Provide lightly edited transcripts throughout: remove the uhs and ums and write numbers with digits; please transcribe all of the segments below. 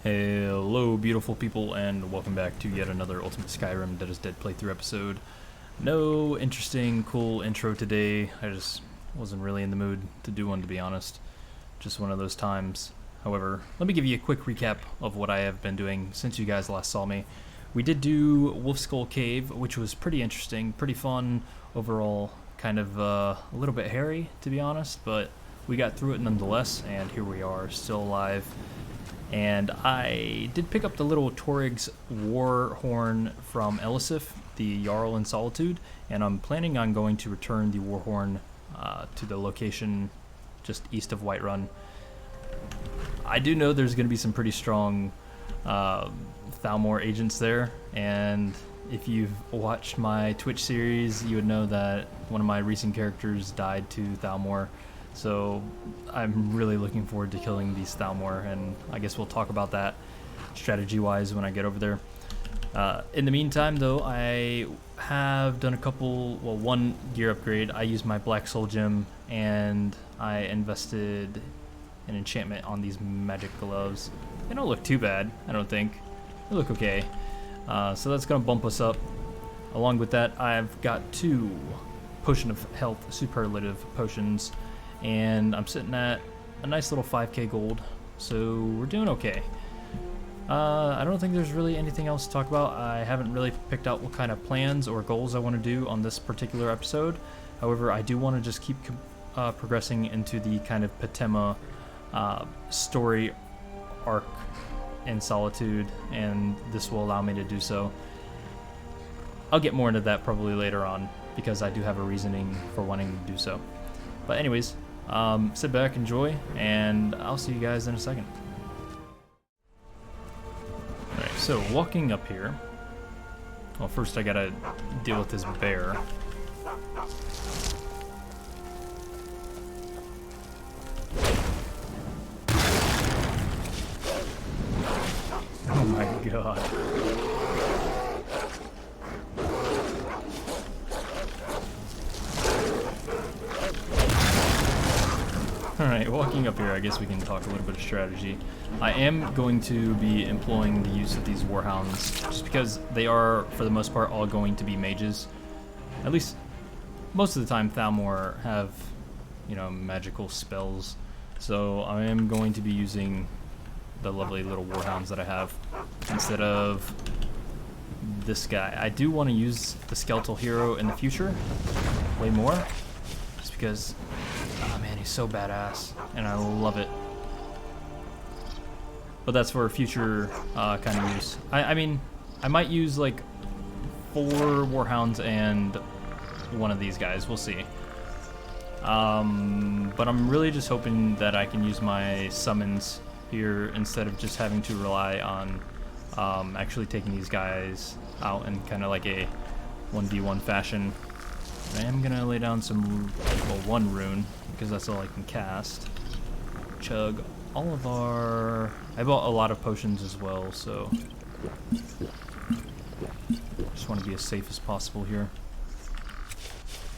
Hello beautiful people, and welcome back to yet another Ultimate Skyrim Dead is Dead playthrough episode. No interesting, cool intro today. I just wasn't really in the mood to do one, to be honest. Just one of those times. However, let me give you a quick recap of what I have been doing since you guys last saw me. We did do Wolf Skull Cave, which was pretty interesting, pretty fun overall. Kind of a little bit hairy, to be honest, but we got through it nonetheless, and here we are, still alive. And I did pick up the little Torig's war horn from Elisif, the Jarl in Solitude, and I'm planning on going to return the war horn to the location just east of Whiterun. I do know there's going to be some pretty strong Thalmor agents there, and if you've watched my Twitch series, you would know that one of my recent characters died to Thalmor. So I'm really looking forward to killing these Thalmor, and I guess we'll talk about that strategy-wise when I get over there. In the meantime, though, I have done one gear upgrade. I used my Black Soul Gem, and I invested an enchantment on these magic gloves. They don't look too bad, I don't think. They look okay. So that's going to bump us up. Along with that, I've got 2 Potion of Health Superlative Potions, and I'm sitting at a nice little 5k gold, so we're doing okay. I don't think there's really anything else to talk about. I haven't really picked out what kind of plans or goals I want to do on this particular episode. However, I do want to just keep progressing into the kind of Patema story arc in Solitude, and this will allow me to do so. I'll get more into that probably later on, because I do have a reasoning for wanting to do so. But anyways, sit back, enjoy, and I'll see you guys in a second. Alright, so walking up here. Well, first I gotta deal with this bear. Oh my god. Alright, walking up here, I guess we can talk a little bit of strategy. I am going to be employing the use of these warhounds, just because they are, for the most part, all going to be mages. At least, most of the time, Thalmor have, magical spells. So I am going to be using the lovely little warhounds that I have, instead of this guy. I do want to use the skeletal hero in the future, way more, just because... oh man, he's so badass, and I love it. But that's for future kind of use. I mean, I might use like 4 warhounds and one of these guys. We'll see. But I'm really just hoping that I can use my summons here instead of just having to rely on actually taking these guys out in kind of like a 1v1 fashion. I am gonna lay down one rune, because that's all I can cast. Chug all of our... I bought a lot of potions as well, so... just want to be as safe as possible here.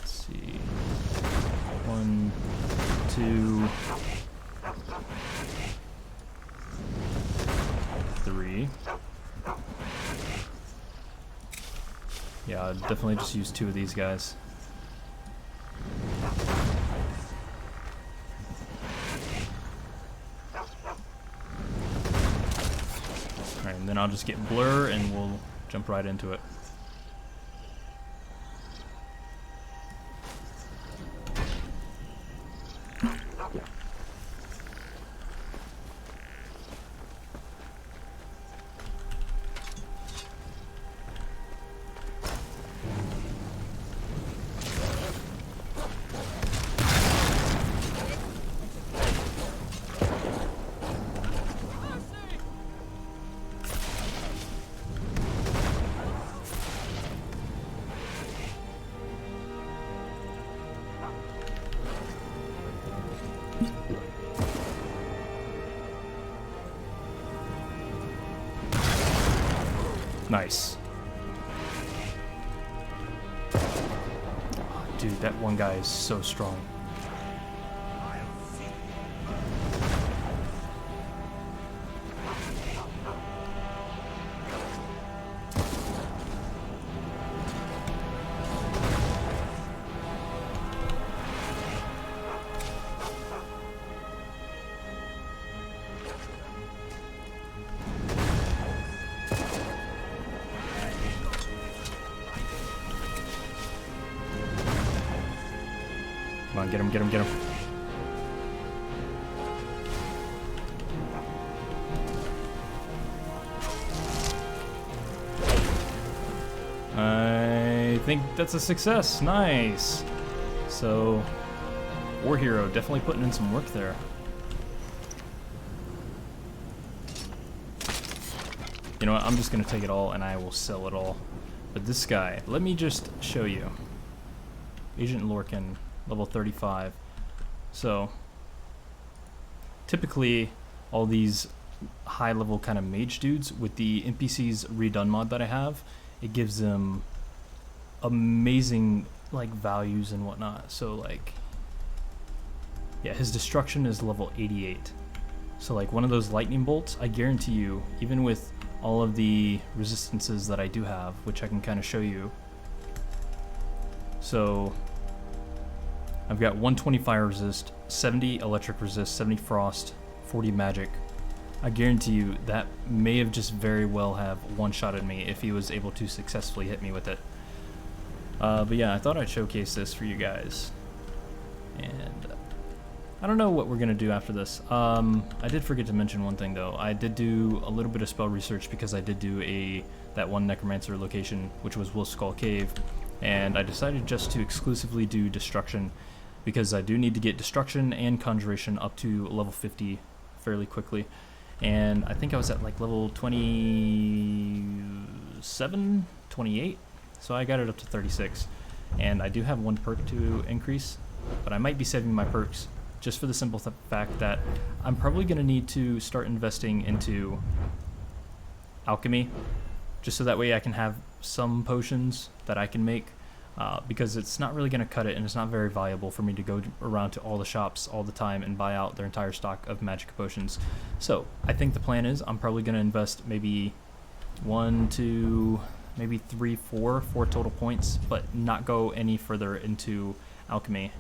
Let's see... 1, 2... 3... yeah, I'd definitely just use 2 of these guys. Alright, and then I'll just get Blur and we'll jump right into it. Nice. Oh, dude, that one guy is so strong. on, get him, get him, get him. I think that's a success. Nice. So, War Hero definitely putting in some work there. You know what? I'm just going to take it all and I will sell it all. But this guy, let me just show you. Agent Lorcan, level 35. So, typically, all these high-level kind of mage dudes with the NPC's redone mod that I have, it gives them amazing like values and whatnot. So like, yeah, his destruction is level 88. So like one of those lightning bolts, I guarantee you, even with all of the resistances that I do have, which I can kind of show you. So I've got 120 fire resist, 70 electric resist, 70 frost, 40 magic. I guarantee you that may have just very well have one-shotted me if he was able to successfully hit me with it. But yeah, I thought I'd showcase this for you guys. And I don't know what we're going to do after this. I did forget to mention one thing though. I did do a little bit of spell research because I did do that one necromancer location, which was Wolf Skull Cave. And I decided just to exclusively do destruction because I do need to get destruction and conjuration up to level 50 fairly quickly. And I think I was at like level 27, 28, so I got it up to 36. And I do have one perk to increase, but I might be saving my perks just for the simple fact that I'm probably going to need to start investing into alchemy, just so that way I can have some potions that I can make, because it's not really going to cut it and it's not very valuable for me to go around to all the shops all the time and buy out their entire stock of magic potions. So I think the plan is I'm probably going to invest maybe 1, 2, maybe 3, 4 total points, but not go any further into alchemy.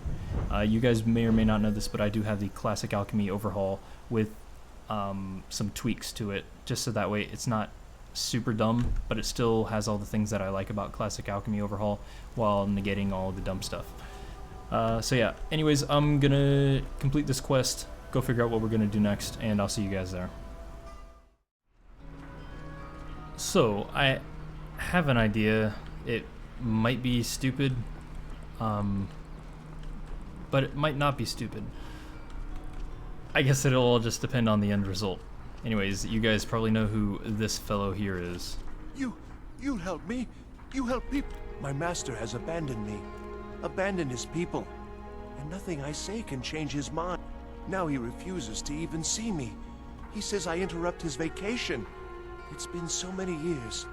You guys may or may not know this, but I do have the classic alchemy overhaul with some tweaks to it, just so that way it's not super dumb, but it still has all the things that I like about classic alchemy overhaul while negating all the dumb stuff. So yeah, anyways, I'm gonna complete this quest, go figure out what we're gonna do next, and I'll see you guys there. So I have an idea. It might be stupid, but it might not be stupid. I guess it'll all just depend on the end result. Anyways, you guys probably know who this fellow here is. You help me. You help people. My master has abandoned me. Abandoned his people. And nothing I say can change his mind. Now he refuses to even see me. He says I interrupt his vacation. It's been so many years.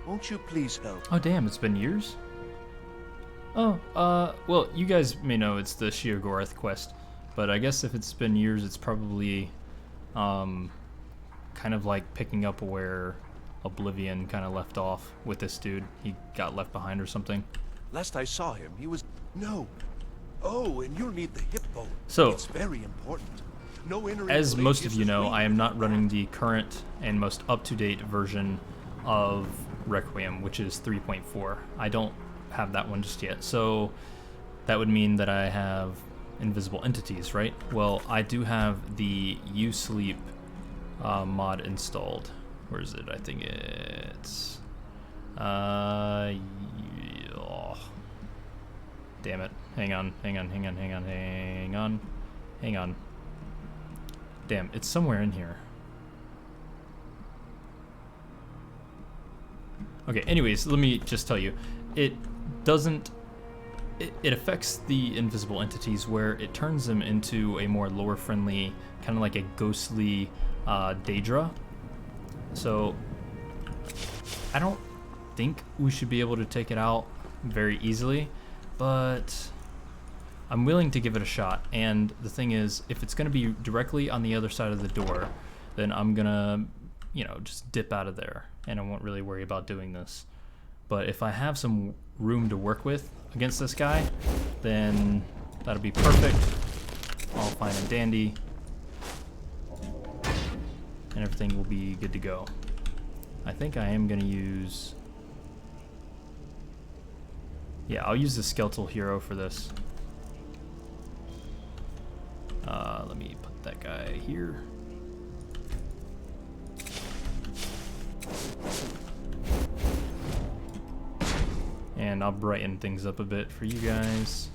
Won't you please help? Oh damn, it's been years? Oh, well, you guys may know it's the Sheo quest, but I guess if it's been years, it's probably, kind of like picking up where Oblivion kind of left off with this dude. He got left behind or something. Last I saw him, he was... No. Oh, and you'll need the hip bone. So, it's very important. No inner as most of you know, I am not running the current and most up-to-date version of Requiem, which is 3.4. I don't have that one just yet. So, that would mean that I have invisible entities, right? Well, I do have the You Sleep mod installed. Where is it? I think it's oh. Damn it. Hang on. Damn, it's somewhere in here. Okay, anyways, let me just tell you. It doesn't... It affects the invisible entities where it turns them into a more lore-friendly, kind of like a ghostly Daedra. So I don't think we should be able to take it out very easily, but I'm willing to give it a shot. And the thing is, if it's going to be directly on the other side of the door, then I'm gonna, you know, just dip out of there and I won't really worry about doing this. But if I have some room to work with against this guy, then that'll be perfect. All fine and dandy. And everything will be good to go. I think I am going to use... Yeah, I'll use the skeletal hero for this. Let me put that guy here. And I'll brighten things up a bit for you guys.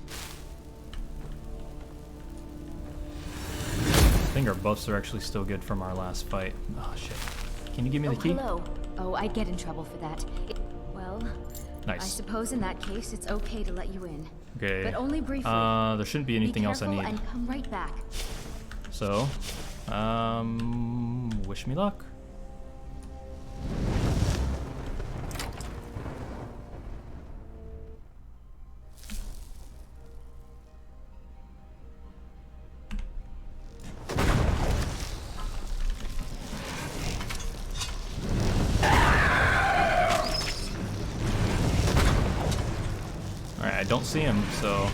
I think our buffs are actually still good from our last fight. Oh shit. Can you give me the key? Hello. Oh, I'd get in trouble for that. Well, Nice. I suppose in that case it's okay to let you in. Okay. But only briefly. There shouldn't be anything else I need. And come right back. So, wish me luck. I don't see him, so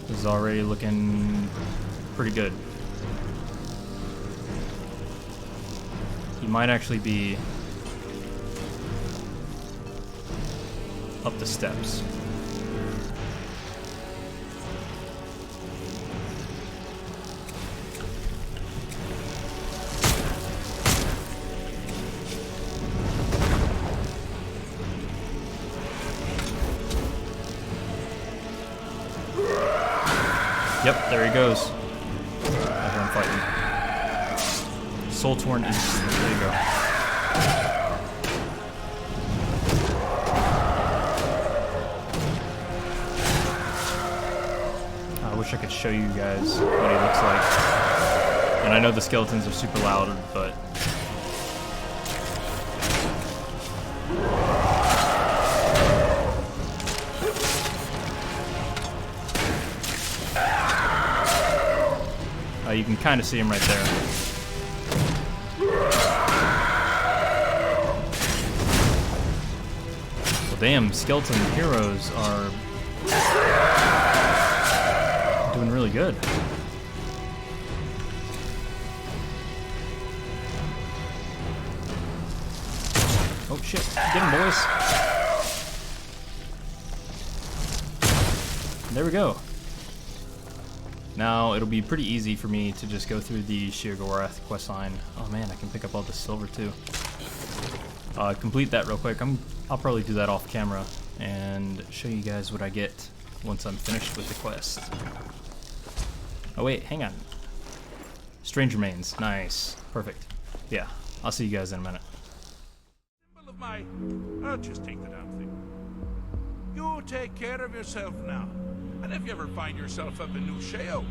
this is already looking pretty good. He might actually be up the steps. Yep, there he goes. After I'm fighting. Soul Torn Instant. There you go. I wish I could show you guys what he looks like. And I know the skeletons are super loud, but you can kind of see him right there. Well, damn, skeleton heroes are doing really good. Oh shit, get him, boys. There we go. Now, it'll be pretty easy for me to just go through the Sheogorath questline. Oh man, I can pick up all this silver too. Complete that real quick. I'll probably do that off camera and show you guys what I get once I'm finished with the quest. Oh wait, hang on. Strange remains, nice, perfect. Yeah, I'll see you guys in a minute. Symbol of my... I'll just take the damn thing. You take care of yourself now. And if you ever find yourself up in New Sheo,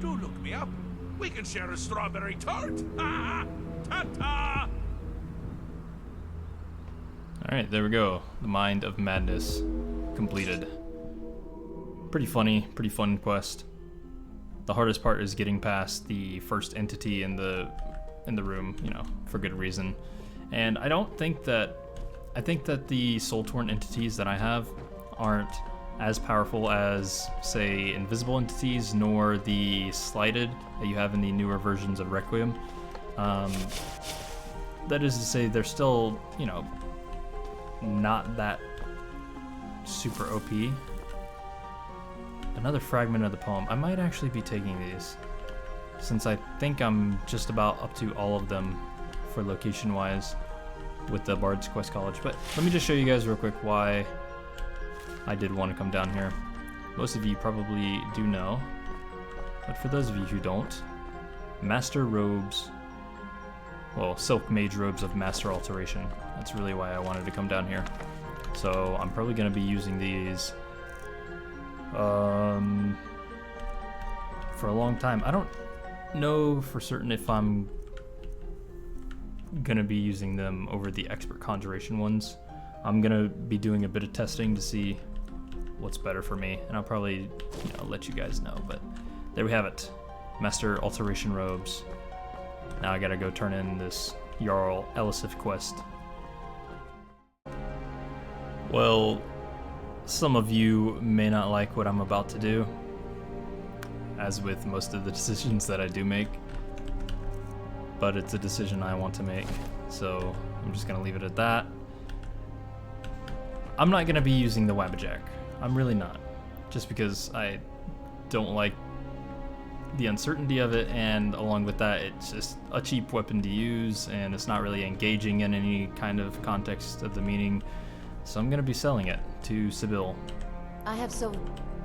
do look me up. We can share a strawberry tart. Ha! Ta-ta! Alright, there we go. The Mind of Madness completed. Pretty funny, pretty fun quest. The hardest part is getting past the first entity in the room, you know, for good reason. And I think that the Soul Torn entities that I have aren't as powerful as, say, invisible entities, nor the slighted that you have in the newer versions of Requiem. That is to say, they're still, you know, not that super OP. Another fragment of the poem. I might actually be taking these, since I think I'm just about up to all of them for location-wise with the Bard's Quest College. But let me just show you guys real quick why I did want to come down here. Most of you probably do know, but for those of you who don't, Master Robes, well, Silk Mage Robes of Master Alteration. That's really why I wanted to come down here. So I'm probably going to be using these for a long time. I don't know for certain if I'm going to be using them over the Expert Conjuration ones. I'm going to be doing a bit of testing to see what's better for me, and I'll probably, you know, let you guys know. But there we have it. Master Alteration Robes. Now I gotta go turn in this Jarl Elisif quest. Well, some of you may not like what I'm about to do, as with most of the decisions that I do make, but it's a decision I want to make, so I'm just gonna leave it at that. I'm not gonna be using the Wabbajack. I'm really not. Just because I don't like the uncertainty of it, and along with that, it's just a cheap weapon to use, and it's not really engaging in any kind of context of the meaning. So I'm gonna be selling it to Sibyl. I have so...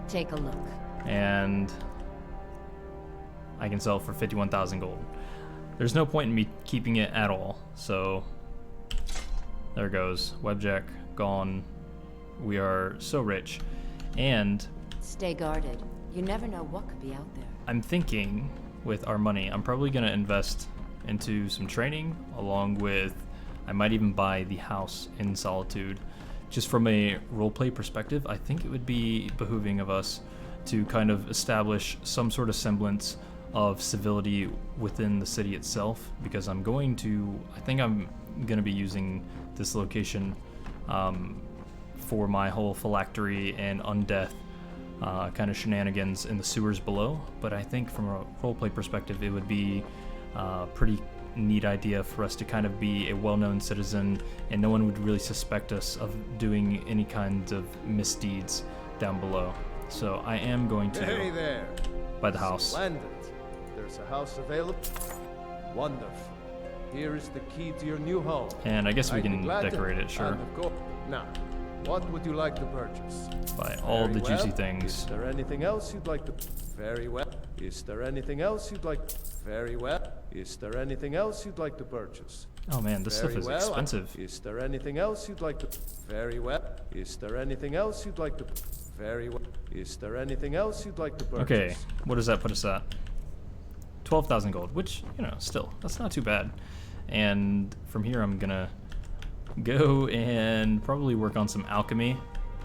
Take a look. And I can sell it for 51,000 gold. There's no point in me keeping it at all, so there goes. Webjack gone. We are so rich. And Stay guarded. You never know what could be out there. I'm thinking with our money, I'm probably going to invest into some training, along with, I might even buy the house in Solitude. Just from a roleplay perspective, I think it would be behooving of us to kind of establish some sort of semblance of civility within the city itself, because I think I'm going to be using this location for my whole phylactery and undeath kind of shenanigans in the sewers below. But I think from a roleplay perspective, it would be a pretty neat idea for us to kind of be a well-known citizen, and no one would really suspect us of doing any kinds of misdeeds down below. So I am going to Hey there. buy the house. Splendid. There's a house available. Wonderful. Here is the key to your new home. And I guess we I'd be can glad to- decorate it, sure. and of course- Now, what would you like to purchase? Buy all Very the juicy well. things. Is there anything else you'd like to... Very well. Is there anything else you'd like... Very well. Is there anything else you'd like to purchase? Oh man, this Very stuff is well. expensive. Is there anything else you'd like to... Very well. Is there anything else you'd like to... Very well. Is there anything else you'd like to purchase? Okay, what does that put us at? 12,000 gold, which, you know, still, that's not too bad. And from here, I'm gonna go and probably work on some alchemy.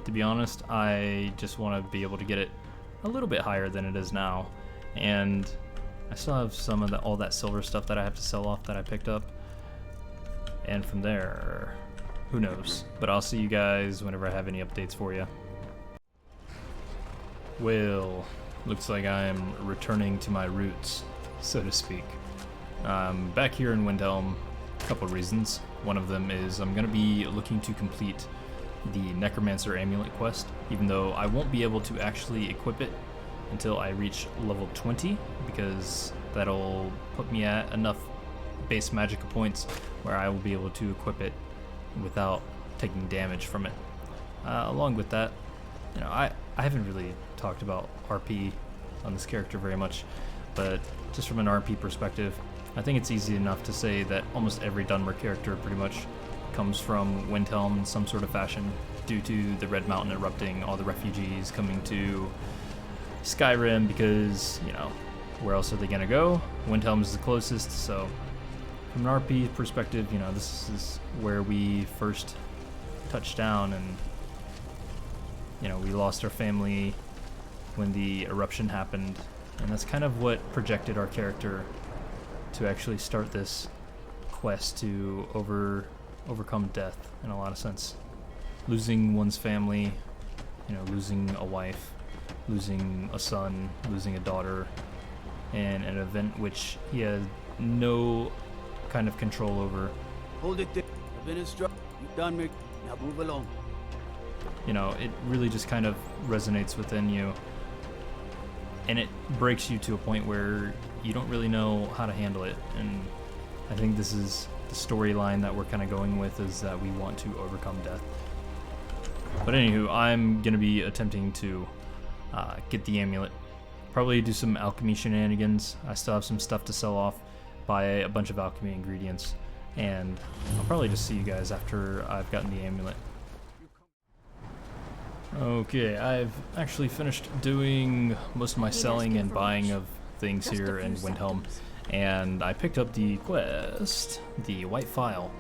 To be honest, I just want to be able to get it a little bit higher than it is now. And I still have some of all that silver stuff that I have to sell off that I picked up. And from there, who knows? But I'll see you guys whenever I have any updates for you. Well, looks like I'm returning to my roots, so to speak. Back here in Windhelm, a couple of reasons. One of them is I'm going to be looking to complete the necromancer amulet quest, even though I won't be able to actually equip it until I reach level 20, because that'll put me at enough base magica points where I will be able to equip it without taking damage from it. Along with that, you know, I haven't really talked about RP on this character very much, but just from an RP perspective, I think it's easy enough to say that almost every Dunmer character pretty much comes from Windhelm in some sort of fashion, due to the Red Mountain erupting, all the refugees coming to Skyrim, because, you know, where else are they gonna go? Windhelm is the closest, so from an RP perspective, you know, this is where we first touched down, and, you know, we lost our family when the eruption happened, and that's kind of what projected our character to actually start this quest to overcome death in a lot of sense. Losing one's family, you know, losing a wife, losing a son, losing a daughter, and an event which he had no kind of control over. Hold it there. I've been instructed. You've done me. Now move along. You know, it really just kind of resonates within you, and it breaks you to a point where you don't really know how to handle it. And I think this is the storyline that we're kind of going with, is that we want to overcome death. But anywho, I'm going to be attempting to get the amulet. Probably do some alchemy shenanigans. I still have some stuff to sell off, buy a bunch of alchemy ingredients, and I'll probably just see you guys after I've gotten the amulet. Okay, I've actually finished doing most of my selling and buying of things here in Windhelm, and I picked up the quest, the White Phial,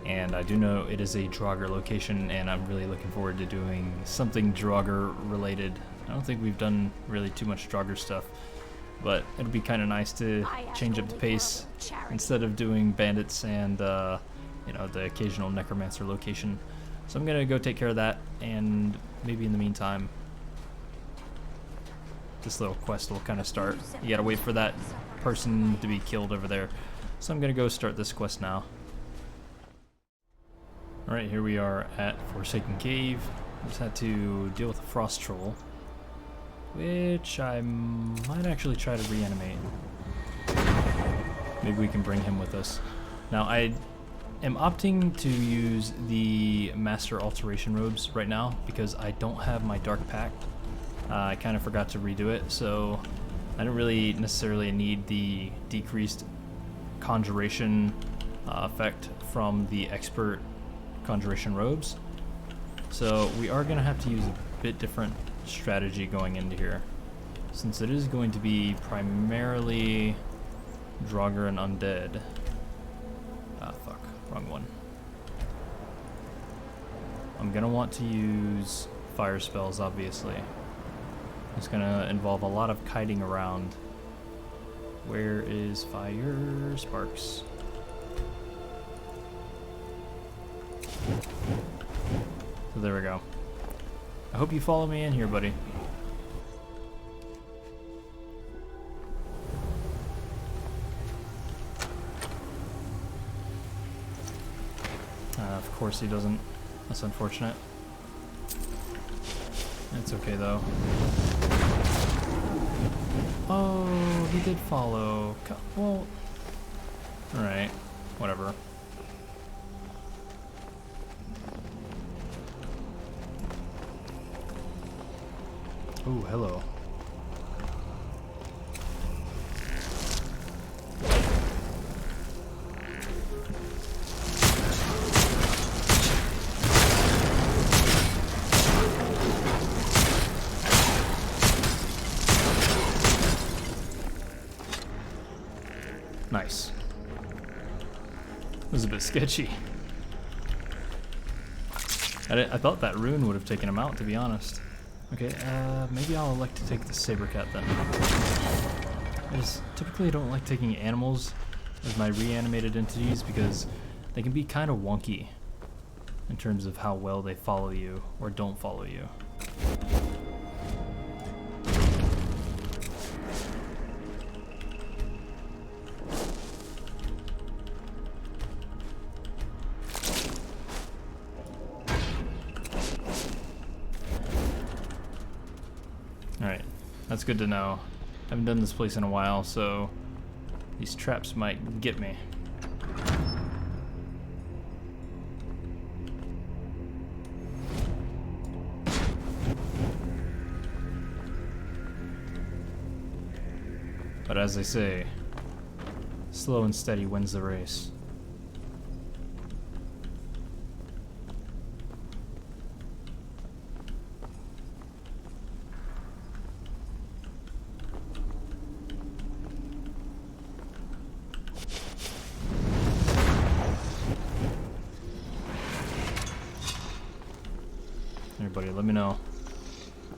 and I do know it is a draugr location, and I'm really looking forward to doing something draugr related. I don't think we've done really too much draugr stuff, but it'd be kind of nice to change up the pace instead of doing bandits and you know, the occasional necromancer location. So I'm gonna go take care of that, and maybe in the meantime, this little quest will kind of start. You gotta wait for that person to be killed over there. So I'm gonna go start this quest now. Alright, here we are at Forsaken Cave. Just had to deal with a frost troll. which I might actually try to reanimate. Maybe we can bring him with us. Now, I am opting to use the Master Alteration Robes right now because I don't have my Dark Pact. I kind of forgot to redo it, so I don't really necessarily need the decreased conjuration effect from the Expert Conjuration Robes. So we are going to have to use a bit different strategy going into here, since it is going to be primarily draugr and undead. Ah, fuck. Wrong one. I'm going to want to use fire spells, obviously. It's going to involve a lot of kiting around. Where is fire sparks? So there we go. I hope you follow me in here, buddy. Of course he doesn't. That's unfortunate. It's okay though. Oh, he did follow. Well, alright. Whatever. Oh, hello. Nice. It was a bit sketchy. I thought that rune would have taken him out, to be honest. Okay, maybe I'll elect to take the saber cat then. I just typically don't like taking animals as my reanimated entities because they can be kind of wonky in terms of how well they follow you or don't follow you. Alright, that's good to know. I haven't done this place in a while, so these traps might get me. But as they say, slow and steady wins the race. Everybody, let me know.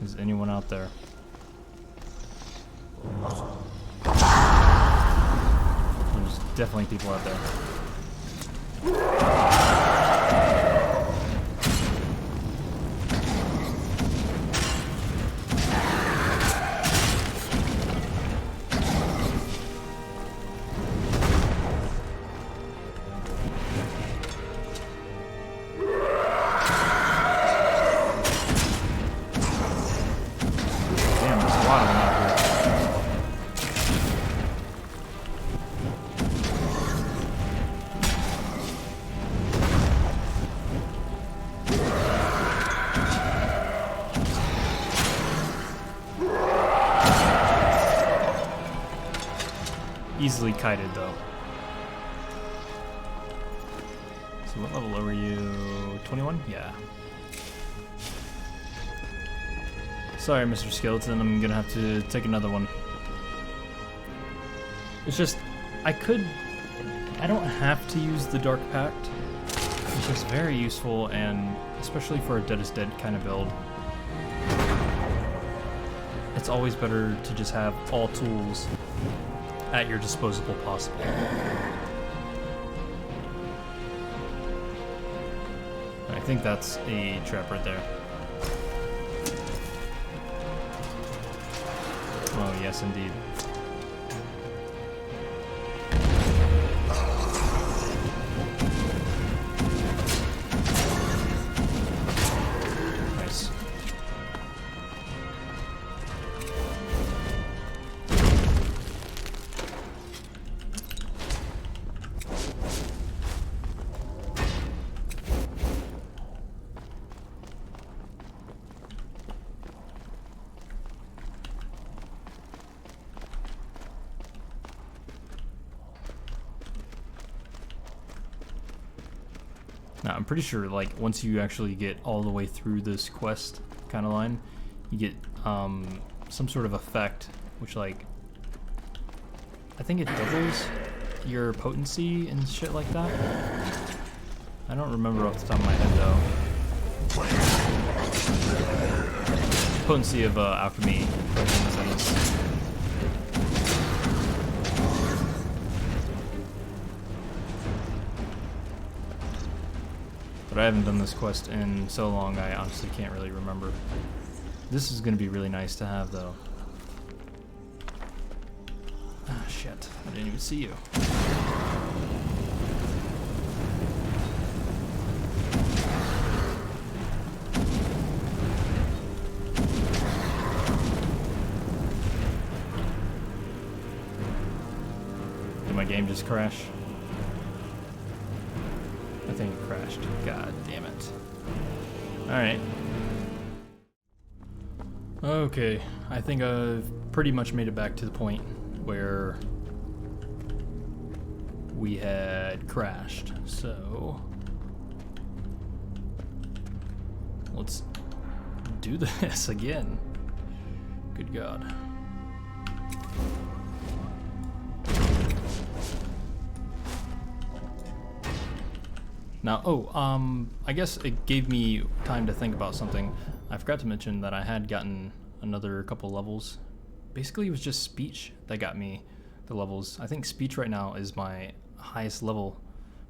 Is anyone out there? There's definitely people out there. Easily kited though. So what level are you? 21? Yeah. Sorry, Mr. Skeleton, I'm gonna have to take another one. It's just, I don't have to use the Dark Pact. It's just very useful, and especially for a Dead is Dead kind of build, it's always better to just have all tools at your disposal possible. I think that's a trap right there. Oh, yes, indeed. Nice. Now, I'm pretty sure, like, once you actually get all the way through this quest kind of line, you get some sort of effect, which, like, I think it doubles your potency and shit like that. I don't remember off the top of my head, though. Potency of alchemy. But I haven't done this quest in so long, I honestly can't really remember. This is going to be really nice to have, though. Ah, shit. I didn't even see you. Did my game just crash? I think it crashed. God damn it. Alright. Okay, I think I've pretty much made it back to the point where we had crashed. So let's do this again. Good God. Now, I guess it gave me time to think about something. I forgot to mention that I had gotten another couple levels. Basically, it was just speech that got me the levels. I think speech right now is my highest level,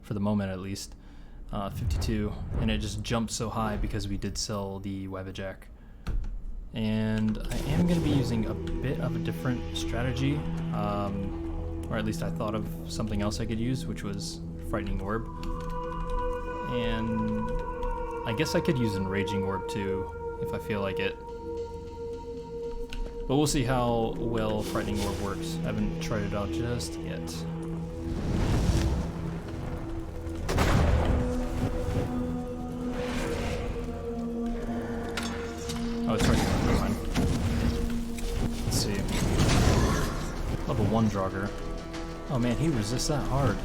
for the moment at least, 52. And it just jumped so high because we did sell the Wabbajack. And I am going to be using a bit of a different strategy, or at least I thought of something else I could use, which was Frightening Orb. And I guess I could use Enraging Orb too, if I feel like it. But we'll see how well Frightening Orb works. I haven't tried it out just yet. Oh, it's right here. Never mind. Let's see. Level 1 draugr. Oh man, he resists that hard.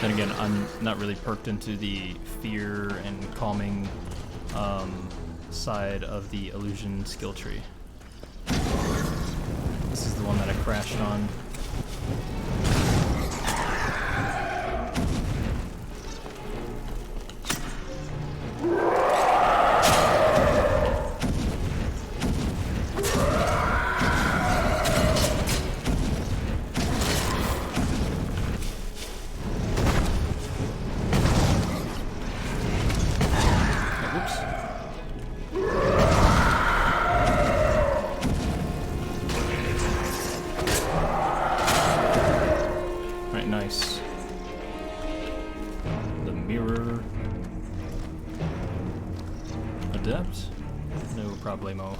Then again, I'm not really perked into the fear and calming side of the illusion skill tree. This is the one that I crashed on. Nice. The mirror. Adept? No problemo.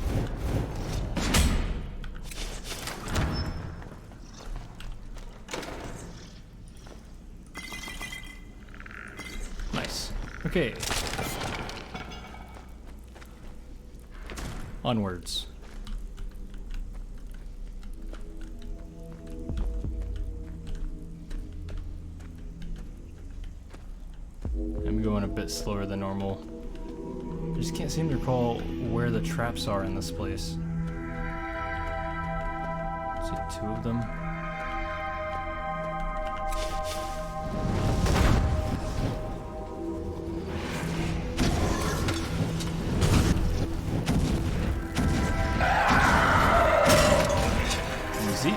Nice. Okay. Onwards. I'm going a bit slower than normal. I just can't seem to recall where the traps are in this place. See, 2 of them. Easy.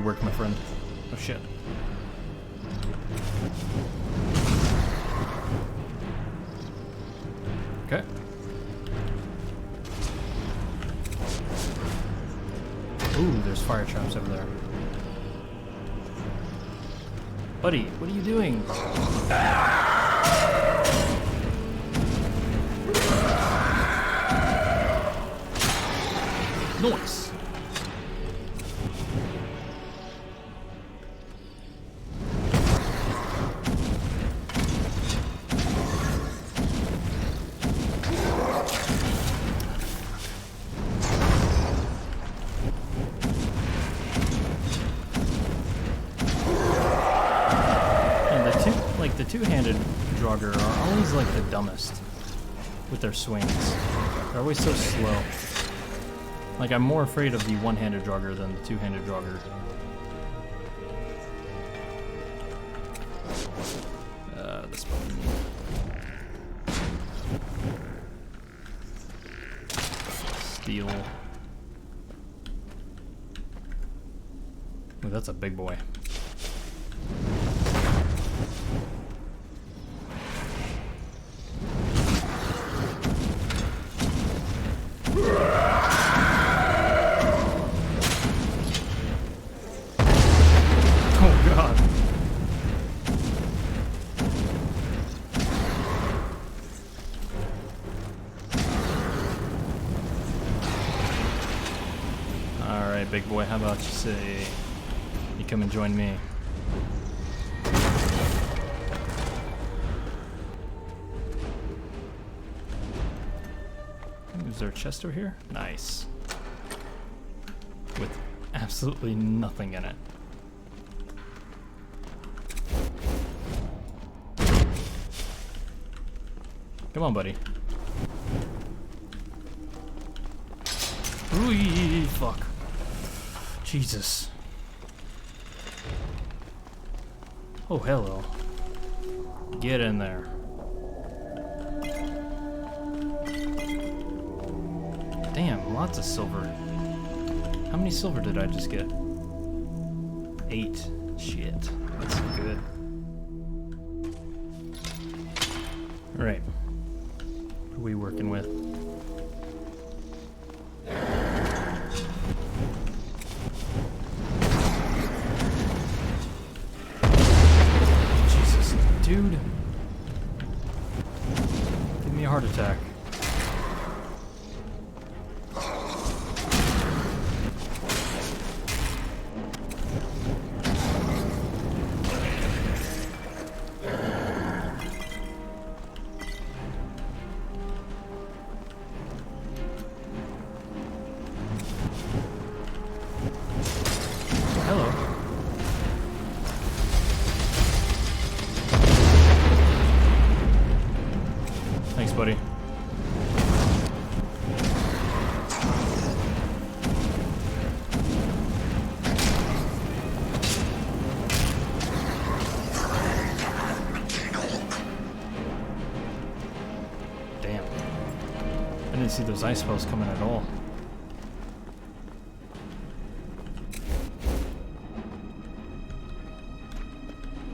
Work, my friend. Oh shit. Okay. Ooh, there's fire traps over there. Buddy, what are you doing? Noise. the two-handed draugr are always like the dumbest with their swings. They're always so slow. Like, I'm more afraid of the one-handed draugr than the two-handed draugr. This button. Steel. Ooh, that's a big boy. Oh god. Alright, big boy, how about you say you come and join me? Is there a chest over here? Nice. With absolutely nothing in it. Come on, buddy. Ooh, fuck. Jesus. Oh, hello. Get in there. Damn, lots of silver. How many silver did I just get? 8. Shit. That's good. Alright. What are we working with? Jesus, dude. Give me a heart attack. Hello. Thanks, buddy. Damn. I didn't see those ice spells coming at all.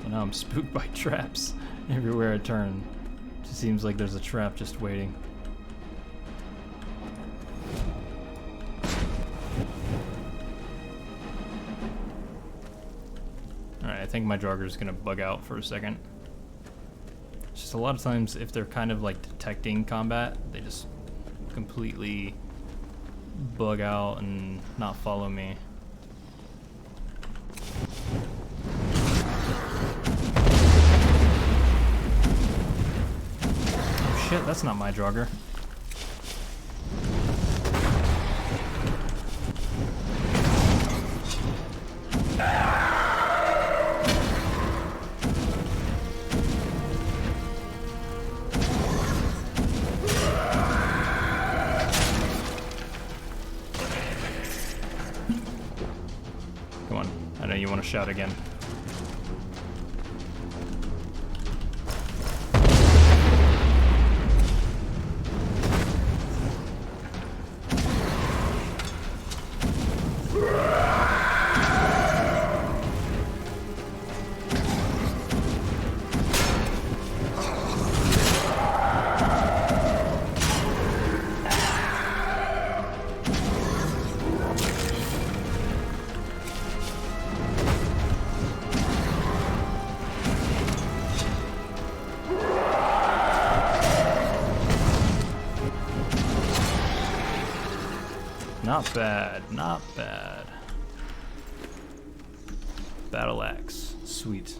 Now I'm spooked by traps everywhere I turn. Just seems like there's a trap just waiting. Alright, I think my draugr is gonna bug out for a second. It's just a lot of times if they're kind of like detecting combat, they just completely bug out and not follow me. Shit, that's not my draugr. Come on, I know you want to shout again. Not bad, not bad. Battle axe, sweet.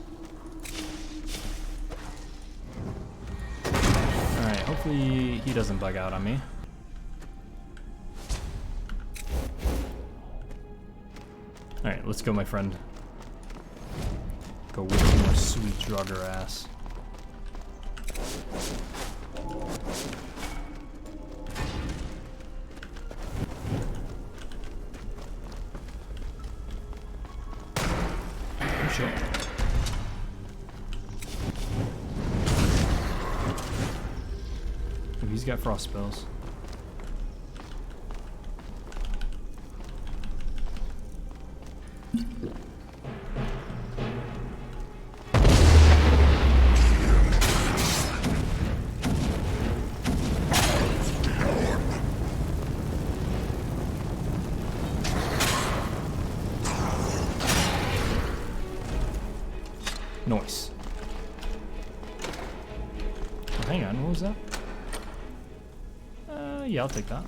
Alright, hopefully he doesn't bug out on me. Alright, let's go, my friend. Go with some more Sweet draugr ass. Sure. Ooh, he's got frost spells. Nice. Oh, hang on, what was that? Yeah, I'll take that.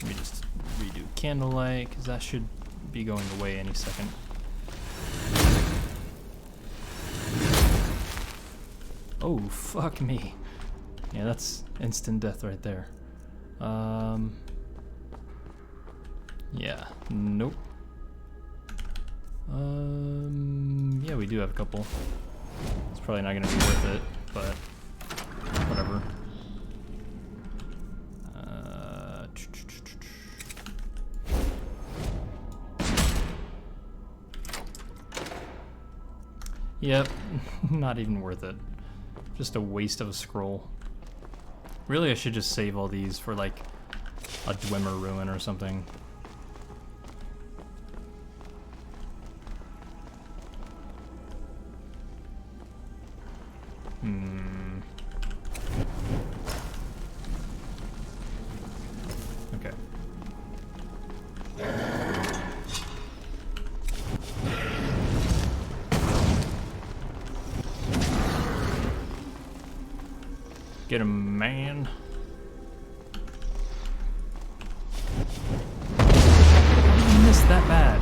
Let me just redo candlelight, because that should be going away any second. Oh, fuck me. Yeah, that's instant death right there. Yeah, nope. Yeah, we do have a couple. It's probably not gonna be worth it, but whatever. Yep, not even worth it. Just a waste of a scroll. Really, I should just save all these for like a Dwemer ruin or something. Okay. Get him, man. How did you miss that bad?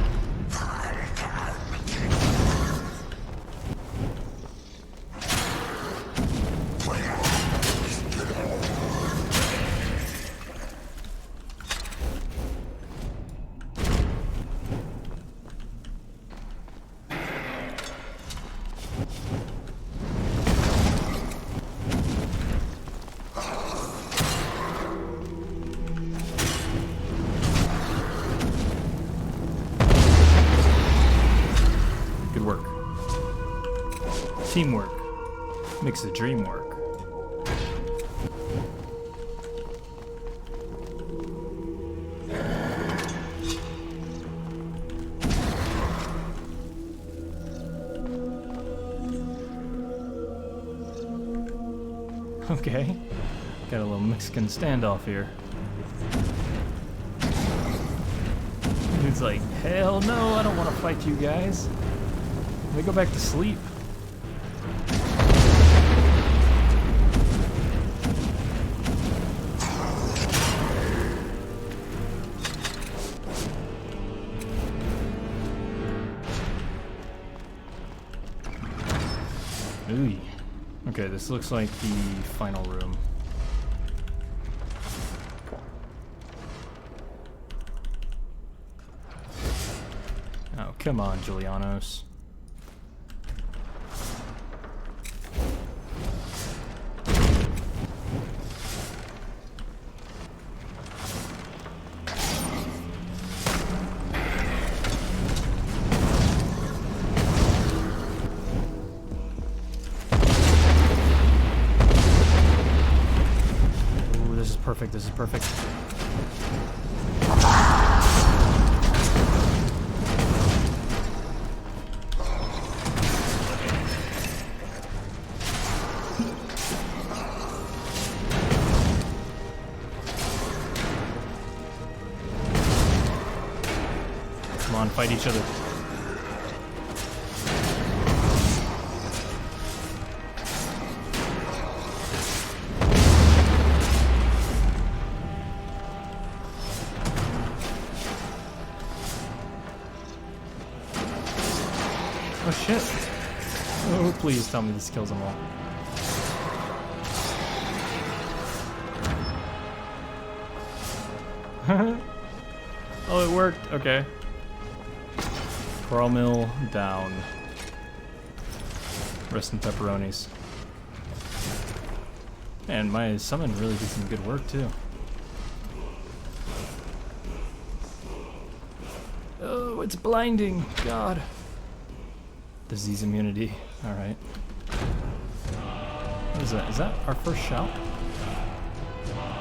Good work. Teamwork makes the dream work. Okay, got a little Mexican standoff here. Dude's like, hell no, I don't want to fight you guys. Let me go back to sleep. Ooh. Okay, this looks like the final room. Oh, come on, Julianos. Perfect, this is perfect. Come on, fight each other. Oh shit. Oh, please tell me this kills them all. Oh, it worked. Okay. Coral mill down. Rest in pepperonis. Man, my summon really did some good work too. Oh, it's blinding. God. Disease immunity. Alright. What is that? Is that our first shout?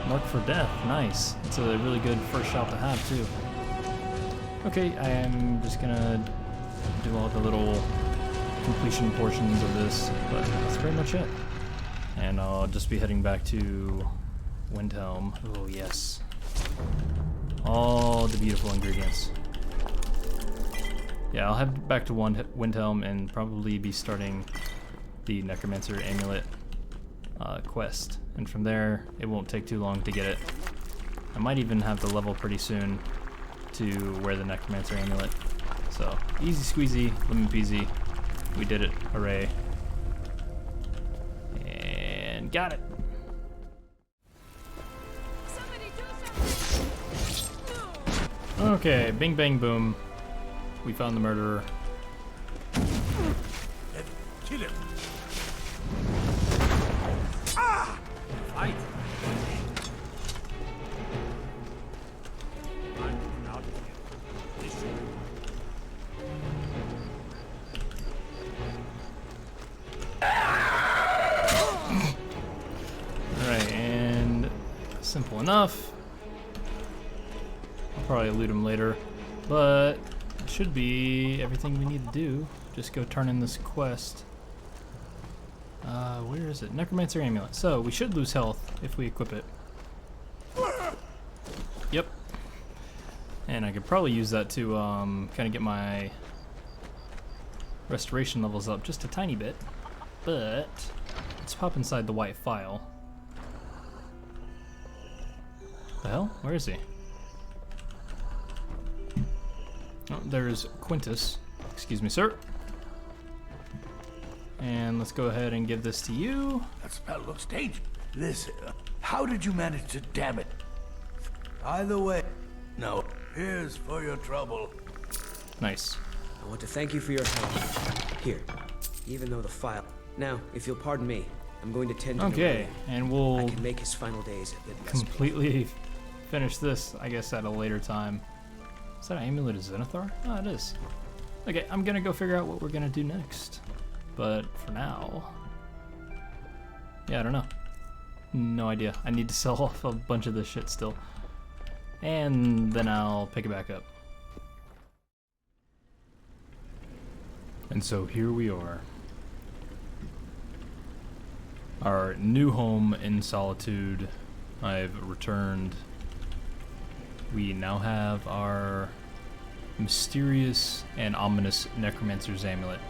Mark for death. Nice. It's a really good first shout to have too. Okay, I am just gonna do all the little completion portions of this, but that's pretty much it. And I'll just be heading back to Windhelm. Oh yes. All the beautiful ingredients. Yeah, I'll head back to Windhelm and probably be starting the Necromancer Amulet quest. And from there, it won't take too long to get it. I might even have the level pretty soon to wear the Necromancer Amulet. So, easy squeezy, lemon peasy. We did it. Hooray. And got it. Okay, bing bang boom. We found the murderer. Kill him. Fight. Alright, and simple enough. I'll probably loot him later, but it should be everything we need to do. Just go turn in this quest. Where is it? Necromancer Amulet. So, we should lose health if we equip it. Yep. And I could probably use that to kind of get my restoration levels up just a tiny bit. But let's pop inside the white phial. The hell? Where is he? Oh, there's Quintus. Excuse me, sir. And let's go ahead and give this to you. That spell looks dangerous. Listen, how did you manage to damn it? Either way, No, here's for your trouble. Nice. I want to thank you for your help. Here, even though the file. Now, if you'll pardon me, I'm going to tend to Okay, and I we'll can make his final days a bit less completely finish this, I guess, at a later time. Is that an Amulet of Zenithar? Oh, it is. Okay, I'm gonna go figure out what we're gonna do next. But for now, yeah, I don't know. No idea. I need to sell off a bunch of this shit still. And then I'll pick it back up. And so here we are. Our new home in Solitude. I've returned. We now have our mysterious and ominous Necromancer's Amulet.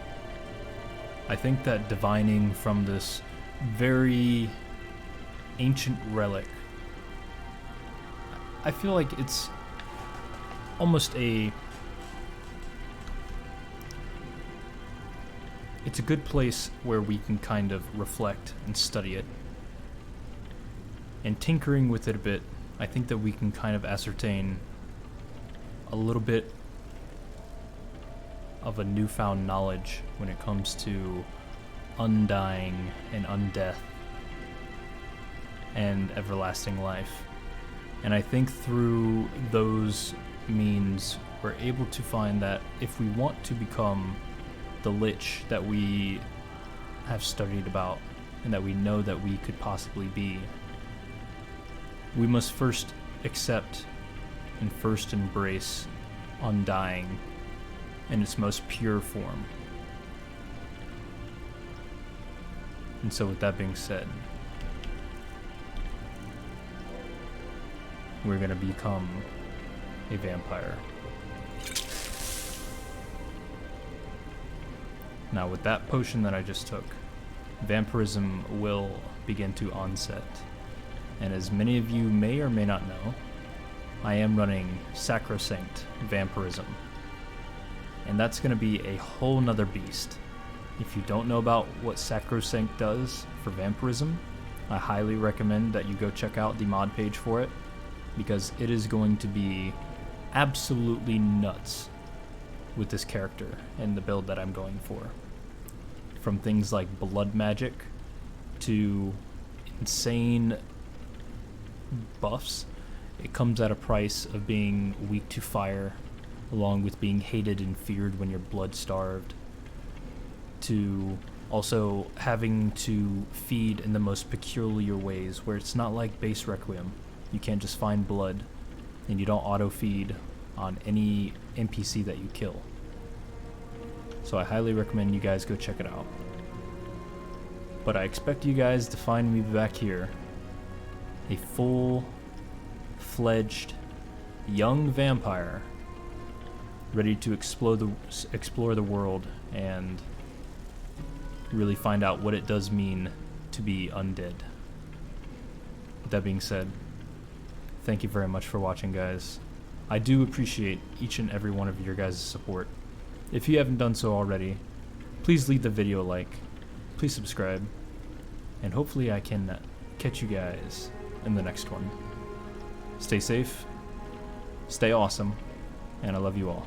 I think that divining from this very ancient relic, I feel like it's almost it's a good place where we can kind of reflect and study it. And tinkering with it a bit, I think that we can kind of ascertain a little bit of a newfound knowledge when it comes to undying and undeath and everlasting life. And I think through those means, we're able to find that if we want to become the lich that we have studied about and that we know that we could possibly be, we must first accept and first embrace undying in its most pure form. And so with that being said, we're gonna become a vampire. Now with that potion that I just took, vampirism will begin to onset. And as many of you may or may not know, I am running Sacrosanct Vampirism. And that's going to be a whole nother beast. If you don't know about what Sacrosanct does for vampirism, I highly recommend that you go check out the mod page for it. because it is going to be absolutely nuts with this character and the build that I'm going for. From things like blood magic to insane buffs, it comes at a price of being weak to fire, along with being hated and feared when you're blood starved, to also having to feed in the most peculiar ways, where it's not like base Requiem. You can't just find blood, and you don't auto-feed on any NPC that you kill. So I highly recommend you guys go check it out. But I expect you guys to find me back here, a full-fledged young vampire, ready to explore the world and really find out what it does mean to be undead. With that being said, thank you very much for watching, guys. I do appreciate each and every one of your guys' support. If you haven't done so already, please leave the video a like, please subscribe, and hopefully I can catch you guys in the next one. Stay safe, stay awesome, and I love you all.